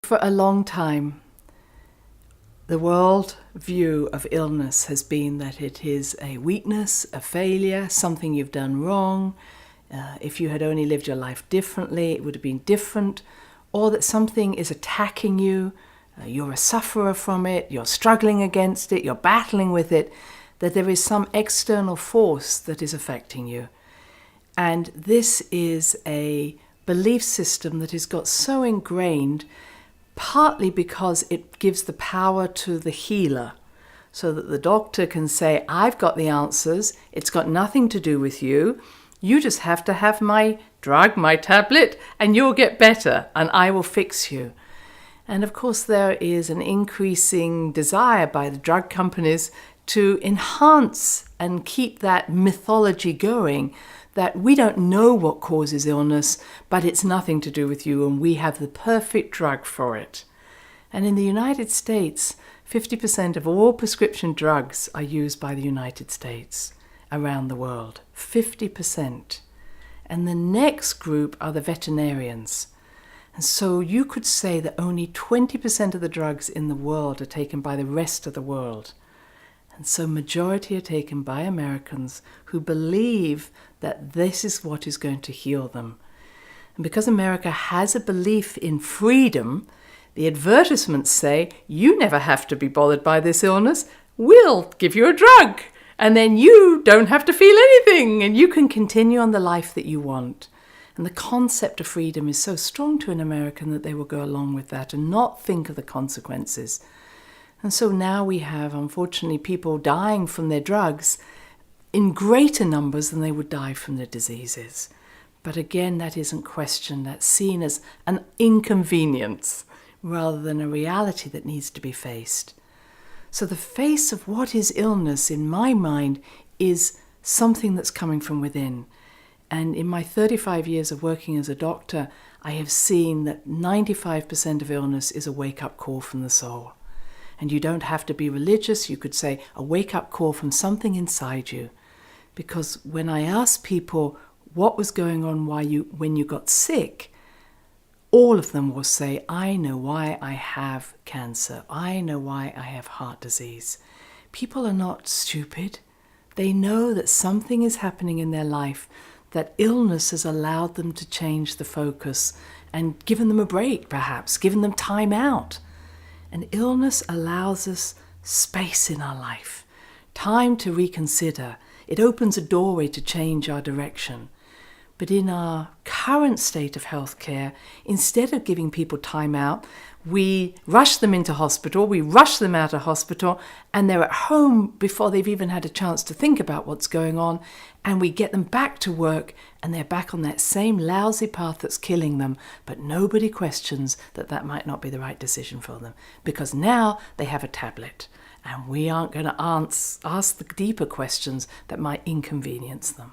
For a long time, the world view of illness has been that it is a weakness, a failure, something you've done wrong. If you had only lived your life differently, it would have been different. Or that something is attacking you, you're a sufferer from it, you're struggling against it, you're battling with it, that there is some external force that is affecting you. And this is a belief system that has got so ingrained, partly because it gives the power to the healer, so that the doctor can say, I've got the answers, it's got nothing to do with you, you just have to have my drug, my tablet, and you'll get better, and I will fix you. And of course there is an increasing desire by the drug companies to enhance and keep that mythology going, that we don't know what causes illness, but it's nothing to do with you and we have the perfect drug for it. And in the United States, 50% of all prescription drugs are used by the United States around the world. 50%. And the next group are the veterinarians. And so you could say that only 20% of the drugs in the world are taken by the rest of the world. And so majority are taken by Americans who believe that this is what is going to heal them. And because America has a belief in freedom, the advertisements say, you never have to be bothered by this illness, we'll give you a drug, and then you don't have to feel anything, and you can continue on the life that you want. And the concept of freedom is so strong to an American that they will go along with that and not think of the consequences. And so now we have, unfortunately, people dying from their drugs in greater numbers than they would die from their diseases. But again, that isn't questioned. That's seen as an inconvenience rather than a reality that needs to be faced. So the face of what is illness, in my mind, is something that's coming from within. And in my 35 years of working as a doctor, I have seen that 95% of illness is a wake-up call from the soul. And you don't have to be religious. You could say a wake-up call from something inside you. Because when I ask people what was going on when you got sick, all of them will say, I know why I have cancer. I know why I have heart disease. People are not stupid. They know that something is happening in their life, that illness has allowed them to change the focus and given them a break, perhaps, given them time out. And illness allows us space in our life, time to reconsider. It opens a doorway to change our direction. But in our current state of healthcare, instead of giving people time out, we rush them into hospital, we rush them out of hospital, and they're at home before they've even had a chance to think about what's going on, and we get them back to work, and they're back on that same lousy path that's killing them, but nobody questions that that might not be the right decision for them, because now they have a tablet, and we aren't going to ask the deeper questions that might inconvenience them.